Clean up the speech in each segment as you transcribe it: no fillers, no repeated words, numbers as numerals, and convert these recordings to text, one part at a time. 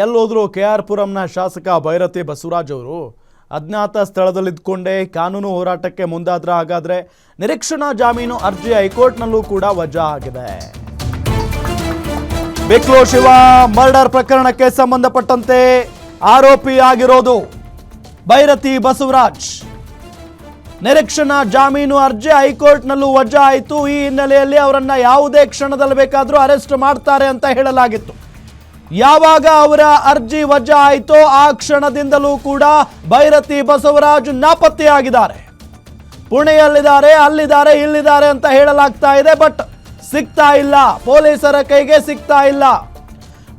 ಎಲ್ಲೋದ್ರು KR ಪುರಂನ ಶಾಸಕ ಭೈರತಿ ಬಸವರಾಜ್ ಅವರು ಅಜ್ಞಾತ ಸ್ಥಳದಲ್ಲಿದ್ದುಕೊಂಡೇ ಕಾನೂನು ಹೋರಾಟಕ್ಕೆ ಮುಂದಾದ್ರ ಹಾಗಾದ್ರೆ ನಿರೀಕ್ಷಣಾ ಜಾಮೀನು ಅರ್ಜಿ ಹೈಕೋರ್ಟ್ನಲ್ಲೂ ಕೂಡ ವಜಾ ಆಗಿದೆ. ಬಿಕ್ಲು ಶಿವ ಮರ್ಡರ್ ಪ್ರಕರಣಕ್ಕೆ ಸಂಬಂಧಪಟ್ಟಂತೆ ಆರೋಪಿಯಾಗಿರೋದು ಭೈರತಿ ಬಸವರಾಜ್. ನಿರೀಕ್ಷಣಾ ಜಾಮೀನು ಅರ್ಜಿ ಹೈಕೋರ್ಟ್ನಲ್ಲೂ ವಜಾ ಆಯಿತು. ಈ ಹಿನ್ನೆಲೆಯಲ್ಲಿ ಅವರನ್ನ ಯಾವುದೇ ಕ್ಷಣದಲ್ಲಿ ಬೇಕಾದರೂ ಅರೆಸ್ಟ್ ಮಾಡ್ತಾರೆ ಅಂತ ಹೇಳಲಾಗಿತ್ತು. ಯಾವಾಗ ಅವರ ಅರ್ಜಿ ವಜಾ ಆಯಿತೋ ಆ ಕ್ಷಣದಿಂದಲೂ ಕೂಡ ಭೈರತಿ ಬಸವರಾಜ್ ನಾಪತ್ತೆಯಾಗಿದ್ದಾರೆ. ಪುಣೆಯಲ್ಲಿದ್ದಾರೆ, ಅಲ್ಲಿದ್ದಾರೆ, ಇಲ್ಲಿದ್ದಾರೆ ಅಂತ ಹೇಳಲಾಗ್ತಾ ಇದೆ. ಬಟ್ ಸಿಗ್ತಾ ಇಲ್ಲ, ಪೊಲೀಸರ ಕೈಗೆ ಸಿಗ್ತಾ ಇಲ್ಲ.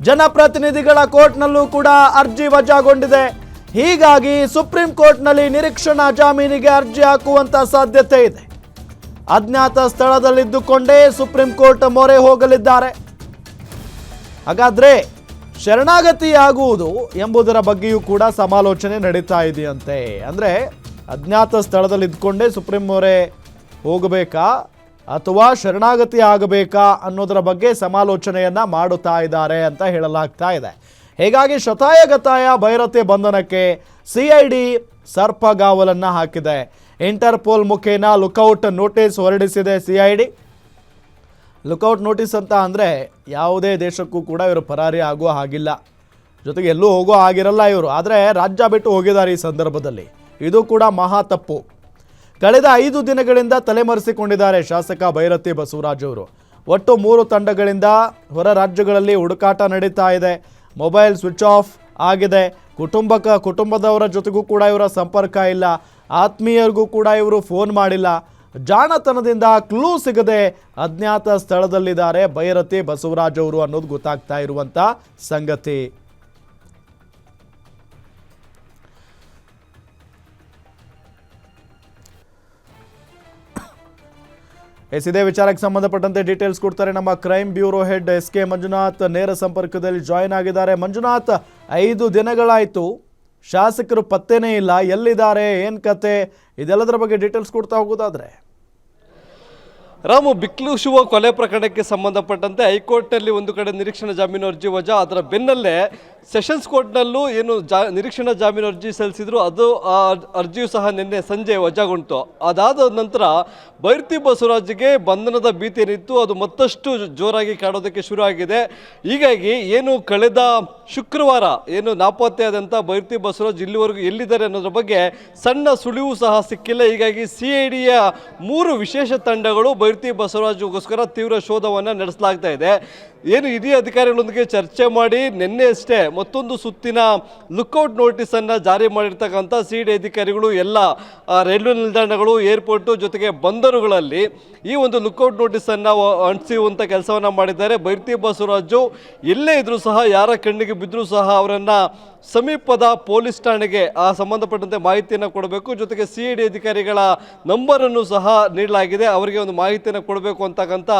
ಜನಪ್ರತಿನಿಧಿಗಳ ಕೋರ್ಟ್ನಲ್ಲೂ ಕೂಡ ಅರ್ಜಿ ವಜಾಗೊಂಡಿದೆ. ಹೀಗಾಗಿ ಸುಪ್ರೀಂ ಕೋರ್ಟ್ನಲ್ಲಿ ನಿರೀಕ್ಷಣಾ ಜಾಮೀನಿಗೆ ಅರ್ಜಿ ಹಾಕುವಂತ ಸಾಧ್ಯತೆ ಇದೆ. ಅಜ್ಞಾತ ಸ್ಥಳದಲ್ಲಿದ್ದುಕೊಂಡೇ ಸುಪ್ರೀಂ ಕೋರ್ಟ್ ಮೊರೆ ಹೋಗಲಿದ್ದಾರೆ. ಹಾಗಾದ್ರೆ ಶರಣಾಗತಿಯಾಗುವುದು ಎಂಬುದರ ಬಗ್ಗೆಯೂ ಕೂಡ ಸಮಾಲೋಚನೆ ನಡೀತಾ ಇದೆಯಂತೆ. ಅಂದರೆ ಅಜ್ಞಾತ ಸ್ಥಳದಲ್ಲಿ ಇದ್ಕೊಂಡೇ ಸುಪ್ರೀಂ ಮೊರೆ ಹೋಗಬೇಕಾ ಅಥವಾ ಶರಣಾಗತಿ ಆಗಬೇಕಾ ಅನ್ನೋದರ ಬಗ್ಗೆ ಸಮಾಲೋಚನೆಯನ್ನ ಮಾಡುತ್ತಾ ಇದ್ದಾರೆ ಅಂತ ಹೇಳಲಾಗ್ತಾ ಇದೆ. ಹೀಗಾಗಿ ಶತಾಯಗತಾಯ ಭೈರತಿ ಬಂಧನಕ್ಕೆ CID ಸರ್ಪಗಾವಲನ್ನು ಹಾಕಿದೆ. ಇಂಟರ್ಪೋಲ್ ಮುಖೇನ ಲುಕೌಟ್ ನೋಟಿಸ್ ಹೊರಡಿಸಿದೆ CID. ಲುಕೌಟ್ ನೋಟಿಸ್ ಅಂತ ಅಂದರೆ ಯಾವುದೇ ದೇಶಕ್ಕೂ ಕೂಡ ಇವರು ಪರಾರಿ ಆಗುವ ಹಾಗಿಲ್ಲ, ಜೊತೆಗೆ ಎಲ್ಲೂ ಹೋಗೋ ಆಗಿರಲ್ಲ ಇವರು. ಆದರೆ ರಾಜ್ಯ ಬಿಟ್ಟು ಹೋಗಿದ್ದಾರೆ ಈ ಸಂದರ್ಭದಲ್ಲಿ. ಇದು ಕೂಡ ಮಹಾ ತಪ್ಪು. ಕಳೆದ 5 ದಿನಗಳಿಂದ ತಲೆಮರೆಸಿಕೊಂಡಿದ್ದಾರೆ ಶಾಸಕ ಭೈರತಿ ಬಸವರಾಜ್ ಅವರು. ಒಟ್ಟು 3 ತಂಡಗಳಿಂದ ಹೊರ ರಾಜ್ಯಗಳಲ್ಲಿ ಹುಡುಕಾಟ ನಡೀತಾ ಇದೆ. ಮೊಬೈಲ್ ಸ್ವಿಚ್ ಆಫ್ ಆಗಿದೆ. ಕುಟುಂಬದವರ ಜೊತೆಗೂ ಕೂಡ ಇವರ ಸಂಪರ್ಕ ಇಲ್ಲ. ಆತ್ಮೀಯರಿಗೂ ಕೂಡ ಇವರು ಫೋನ್ ಮಾಡಿಲ್ಲ. ಜಾಣತನದಿಂದ ಕ್ಲೂ ಸಿಗದೆ ಅಜ್ಞಾತ ಸ್ಥಳದಲ್ಲಿದ್ದಾರೆ ಭೈರತಿ ಬಸವರಾಜ್ ಅವರು ಅನ್ನೋದು ಗೊತ್ತಾಗ್ತಾ ಇರುವಂತ ಸಂಗತಿ. ಇದೇ ವಿಚಾರಕ್ಕೆ ಸಂಬಂಧಪಟ್ಟಂತೆ ಡೀಟೇಲ್ಸ್ ಕೊಡ್ತಾರೆ ನಮ್ಮ crime bureau head SK Manjunath. ನೇರ ಸಂಪರ್ಕದಲ್ಲಿ ಜಾಯಿನ್ ಆಗಿದ್ದಾರೆ. ಮಂಜುನಾಥ್, 5 ದಿನಗಳಾಯಿತು, ಶಾಸಕರು ಪತ್ತೆನೇ ಇಲ್ಲ, ಎಲ್ಲಿದ್ದಾರೆ, ಏನು ಕತೆ, ಇದೆಲ್ಲದರ ಬಗ್ಗೆ ಡೀಟೇಲ್ಸ್ ಕೊಡ್ತಾ ಹೋಗೋದಾದ್ರೆ. ರಾಮು, ಬಿಕ್ಲು ಶಿವ ಕೊಲೆ ಪ್ರಕರಣಕ್ಕೆ ಸಂಬಂಧಪಟ್ಟಂತೆ ಹೈಕೋರ್ಟ್ನಲ್ಲಿ ಒಂದು ಕಡೆ ನಿರೀಕ್ಷಣಾ ಜಾಮೀನು ಅರ್ಜಿ ವಜಾ, ಅದರ ಬೆನ್ನಲ್ಲೇ ಸೆಷನ್ಸ್ ಕೋರ್ಟ್ನಲ್ಲೂ ಏನು ನಿರೀಕ್ಷಣಾ ಜಾಮೀನು ಅರ್ಜಿ ಸಲ್ಲಿಸಿದ್ರು ಅದು ಅರ್ಜಿಯು ಸಹ ನಿನ್ನೆ ಸಂಜೆ ವಜಾಗೊಂಡಿತು. ಅದಾದ ನಂತರ ಭೈರತಿ ಬಸವರಾಜ್ಗೆ ಬಂಧನದ ಭೀತಿ ಏನಿತ್ತು ಅದು ಮತ್ತಷ್ಟು ಜೋರಾಗಿ ಕಾಡೋದಕ್ಕೆ ಶುರು ಆಗಿದೆ. ಹೀಗಾಗಿ ಏನು ಕಳೆದ ಶುಕ್ರವಾರ ಏನು ನಾಪತ್ತೆಯಾದಂಥ ಭೈರತಿ ಬಸವರಾಜ್ ಇಲ್ಲಿವರೆಗೂ ಎಲ್ಲಿದ್ದಾರೆ ಅನ್ನೋದ್ರ ಬಗ್ಗೆ ಸಣ್ಣ ಸುಳಿವು ಸಹ ಸಿಕ್ಕಿಲ್ಲ. ಹೀಗಾಗಿ CIDಯ 3 ವಿಶೇಷ ತಂಡಗಳು ಭೈರತಿ ಬಸವರಾಜ್ಗೋಸ್ಕರ ತೀವ್ರ ಶೋಧವನ್ನು ನಡೆಸಲಾಗ್ತಾ ಇದೆ. ಏನು ಹಿರಿಯ ಅಧಿಕಾರಿಗಳೊಂದಿಗೆ ಚರ್ಚೆ ಮಾಡಿ ನಿನ್ನೆ ಅಷ್ಟೇ ಮತ್ತೊಂದು ಸುತ್ತಿನ ಲುಕೌಟ್ ನೋಟಿಸನ್ನು ಜಾರಿ ಮಾಡಿರ್ತಕ್ಕಂಥ CID ಅಧಿಕಾರಿಗಳು ಎಲ್ಲ ರೈಲ್ವೆ ನಿಲ್ದಾಣಗಳು, ಏರ್ಪೋರ್ಟು ಜೊತೆಗೆ ಬಂದರುಗಳಲ್ಲಿ ಈ ಒಂದು ಲುಕೌಟ್ ನೋಟಿಸನ್ನು ಅಂಟಿಸುವಂಥ ಕೆಲಸವನ್ನು ಮಾಡಿದ್ದಾರೆ. ಭೈರತಿ ಬಸವರಾಜು ಎಲ್ಲೇ ಇದ್ರೂ ಸಹ, ಯಾರ ಕಣ್ಣಿಗೆ ಬಿದ್ದರೂ ಸಹ ಅವರನ್ನು ಸಮೀಪದ ಪೊಲೀಸ್ ಠಾಣೆಗೆ ಸಂಬಂಧಪಟ್ಟಂತೆ ಮಾಹಿತಿಯನ್ನು ಕೊಡಬೇಕು. ಜೊತೆಗೆ CID ಅಧಿಕಾರಿಗಳ ನಂಬರನ್ನು ಸಹ ನೀಡಲಾಗಿದೆ. ಅವರಿಗೆ ಒಂದು ಮಾಹಿತಿಯನ್ನು ಕೊಡಬೇಕು ಅಂತಕ್ಕಂಥ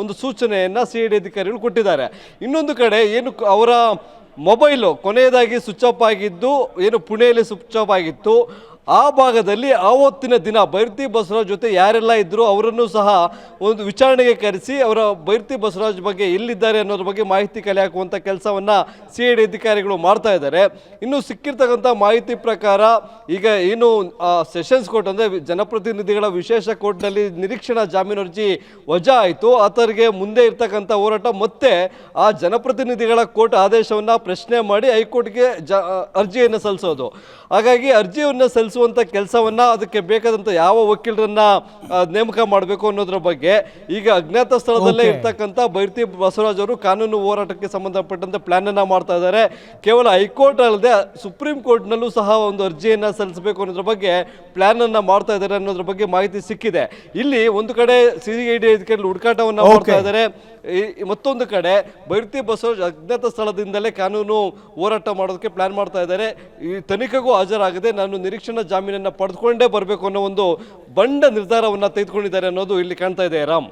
ಒಂದು ಸೂಚನೆಯನ್ನು CID ಅಧಿಕಾರಿಗಳು ಕೊಟ್ಟಿದ್ದಾರೆ. ಇನ್ನೊಂದು ಕಡೆ ಏನು ಅವರ ಮೊಬೈಲು ಕೊನೆಯದಾಗಿ ಸ್ವಿಚ್ ಆಫ್ ಆಗಿದ್ದು, ಏನು ಪುಣೆಯಲ್ಲಿ ಸ್ವಿಚ್ ಆಫ್ ಆಗಿತ್ತು, ಆ ಭಾಗದಲ್ಲಿ ಆವತ್ತಿನ ದಿನ ಭೈರತಿ ಬಸವರಾಜ್ ಜೊತೆ ಯಾರೆಲ್ಲ ಇದ್ದರು ಅವರನ್ನು ಸಹ ಒಂದು ವಿಚಾರಣೆಗೆ ಕರೆಸಿ ಅವರ ಭೈರತಿ ಬಸವರಾಜ್ ಬಗ್ಗೆ ಎಲ್ಲಿದ್ದಾರೆ ಅನ್ನೋದ್ರ ಬಗ್ಗೆ ಮಾಹಿತಿ ಕಲೆ ಹಾಕುವಂಥ ಕೆಲಸವನ್ನು CID ಅಧಿಕಾರಿಗಳು ಮಾಡ್ತಾ ಇದ್ದಾರೆ. ಇನ್ನು ಸಿಕ್ಕಿರ್ತಕ್ಕಂಥ ಮಾಹಿತಿ ಪ್ರಕಾರ ಈಗ ಏನು ಸೆಷನ್ಸ್ ಕೋರ್ಟ್ ಅಂದರೆ ಜನಪ್ರತಿನಿಧಿಗಳ ವಿಶೇಷ ಕೋರ್ಟ್ನಲ್ಲಿ ನಿರೀಕ್ಷಣಾ ಜಾಮೀನು ಅರ್ಜಿ ವಜಾ ಆಯಿತು. ಆತರಿಗೆ ಮುಂದೆ ಇರ್ತಕ್ಕಂಥ ಹೋರಾಟ ಮತ್ತೆ ಆ ಜನಪ್ರತಿನಿಧಿಗಳ ಕೋರ್ಟ್ ಆದೇಶವನ್ನು ಪ್ರಶ್ನೆ ಮಾಡಿ ಹೈಕೋರ್ಟ್ಗೆ ಅರ್ಜಿಯನ್ನು ಸಲ್ಲಿಸೋದು. ಹಾಗಾಗಿ ಅರ್ಜಿಯನ್ನು ಸಲ್ಲಿಸುವಂಥ ಕೆಲಸವನ್ನು, ಅದಕ್ಕೆ ಬೇಕಾದಂಥ ಯಾವ ವಕೀಲರನ್ನ ನೇಮಕ ಮಾಡಬೇಕು ಅನ್ನೋದ್ರ ಬಗ್ಗೆ ಈಗ ಅಜ್ಞಾತ ಸ್ಥಳದಲ್ಲೇ ಇರ್ತಕ್ಕಂಥ ಭೈರತಿ ಬಸವರಾಜ್ ಅವರು ಕಾನೂನು ಹೋರಾಟಕ್ಕೆ ಸಂಬಂಧಪಟ್ಟಂತೆ ಪ್ಲಾನ್ ಅನ್ನ ಮಾಡ್ತಾ ಇದ್ದಾರೆ. ಕೇವಲ ಹೈಕೋರ್ಟ್ ಅಲ್ಲದೆ ಸುಪ್ರೀಂ ಕೋರ್ಟ್ನಲ್ಲೂ ಸಹ ಒಂದು ಅರ್ಜಿಯನ್ನು ಸಲ್ಲಿಸಬೇಕು ಅನ್ನೋದ್ರ ಬಗ್ಗೆ ಪ್ಲಾನ್ ಅನ್ನ ಮಾಡ್ತಾ ಇದ್ದಾರೆ ಅನ್ನೋದ್ರ ಬಗ್ಗೆ ಮಾಹಿತಿ ಸಿಕ್ಕಿದೆ. ಇಲ್ಲಿ ಒಂದು ಕಡೆ CID ಅಧಿಕಾರಿಗಳು ಹುಡುಕಾಟವನ್ನು ಮಾಡ್ತಾ ಇದ್ದಾರೆ. ಮತ್ತೊಂದು ಕಡೆ ಭೈರತಿ ಬಸವರಾಜ್ ಅಜ್ಞಾತ ಸ್ಥಳದಿಂದಲೇ ಕಾನೂನು ಹೋರಾಟ ಮಾಡೋದಕ್ಕೆ ಪ್ಲಾನ್ ಮಾಡ್ತಾ ಇದ್ದಾರೆ. ಈ ತನಿಖೆಗೂ ಹಾಜರಾಗದೆ ನಾನು ನಿರೀಕ್ಷಣಾ ಜಾಮೀನನ್ನು ಪಡೆದುಕೊಂಡೇ ಬರಬೇಕು ಅನ್ನೋ ಒಂದು ಬಂಡ ನಿರ್ಧಾರವನ್ನು ತೆಗೆದುಕೊಂಡಿದ್ದಾರೆ ಅನ್ನೋದು ಇಲ್ಲಿ ಕಾಣ್ತಾ ಇದೆ. ರಾಮ್.